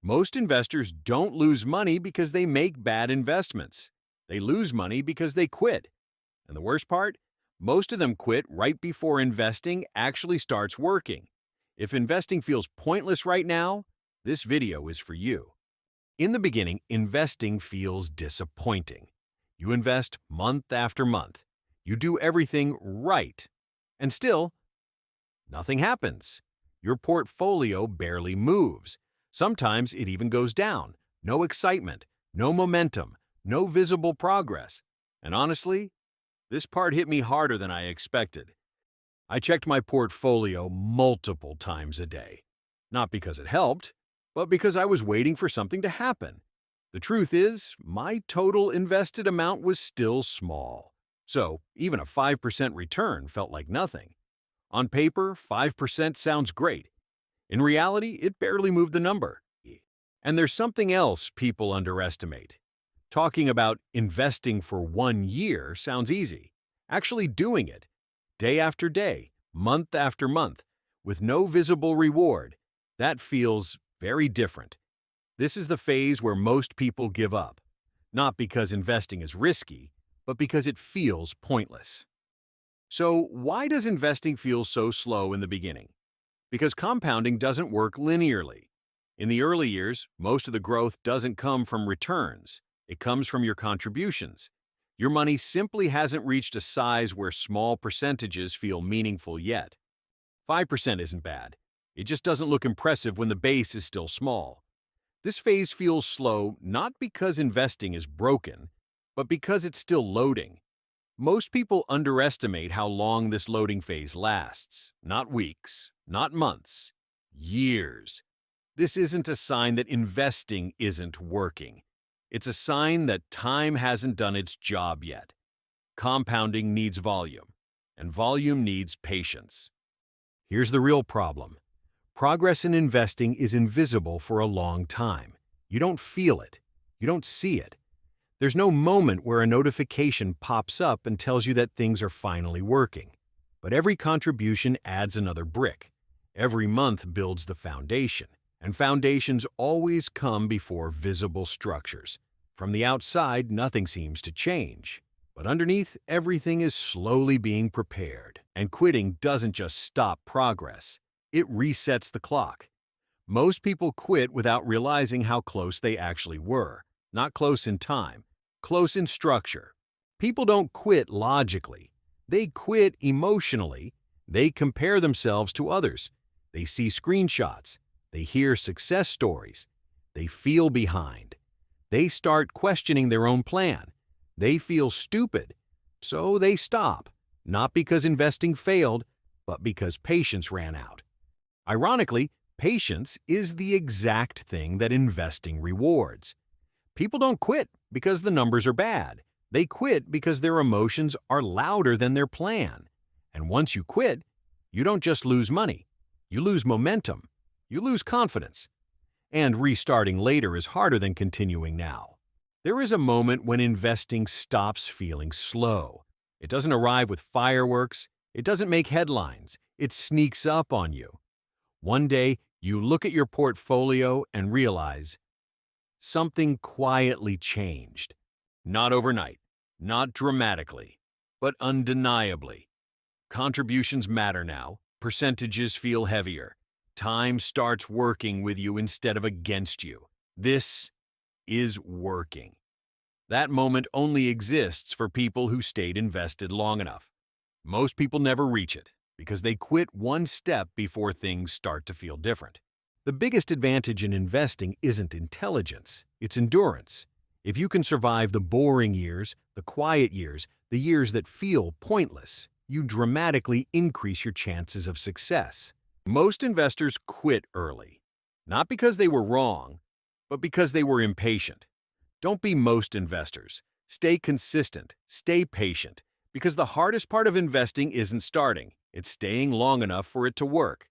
Most investors don't lose money because they make bad investments. They lose money because they quit. And the worst part? Most of them quit right before investing actually starts working. If investing feels pointless right now, this video is for you. In the beginning, investing feels disappointing. You invest month after month. You do everything right. And still, nothing happens. Your portfolio barely moves. Sometimes it even goes down. No excitement, no momentum, no visible progress. And honestly, this part hit me harder than I expected. I checked my portfolio multiple times a day. Not because it helped, but because I was waiting for something to happen. The truth is, my total invested amount was still small. So even a 5% return felt like nothing. On paper, 5% sounds great. In reality, it barely moved the number. And there's something else people underestimate. Talking about investing for 1 year sounds easy. Actually doing it, day after day, month after month, with no visible reward, that feels very different. This is the phase where most people give up, not because investing is risky, but because it feels pointless. So why does investing feel so slow in the beginning? Because compounding doesn't work linearly. In the early years, most of the growth doesn't come from returns. It comes from your contributions. Your money simply hasn't reached a size where small percentages feel meaningful yet. 5% isn't bad. It just doesn't look impressive when the base is still small. This phase feels slow not because investing is broken, but because it's still loading. Most people underestimate how long this loading phase lasts. Not weeks, not months, years. This isn't a sign that investing isn't working. It's a sign that time hasn't done its job yet. Compounding needs volume, and volume needs patience. Here's the real problem. Progress in investing is invisible for a long time. You don't feel it. You don't see it. There's no moment where a notification pops up and tells you that things are finally working. But every contribution adds another brick. Every month builds the foundation. And foundations always come before visible structures. From the outside, nothing seems to change. But underneath, everything is slowly being prepared. And quitting doesn't just stop progress. It resets the clock. Most people quit without realizing how close they actually were. Not close in time, close in structure. People don't quit logically. They quit emotionally. They compare themselves to others. They see screenshots. They hear success stories. They feel behind. They start questioning their own plan. They feel stupid. So they stop, not because investing failed, but because patience ran out. Ironically, patience is the exact thing that investing rewards. People don't quit because the numbers are bad. They quit because their emotions are louder than their plan. And once you quit, you don't just lose money. You lose momentum. You lose confidence. And restarting later is harder than continuing now. There is a moment when investing stops feeling slow. It doesn't arrive with fireworks. It doesn't make headlines. It sneaks up on you. One day, you look at your portfolio and realize something quietly changed. Not overnight, not dramatically, but undeniably. Contributions matter now. Percentages feel heavier. Time starts working with you instead of against you. This is working. That moment only exists for people who stayed invested long enough. Most people never reach it because they quit one step before things start to feel different. The biggest advantage in investing isn't intelligence, it's endurance. If you can survive the boring years, the quiet years, the years that feel pointless, you dramatically increase your chances of success. Most investors quit early, not because they were wrong, but because they were impatient. Don't be most investors. Stay consistent, stay patient, because the hardest part of investing isn't starting, it's staying long enough for it to work.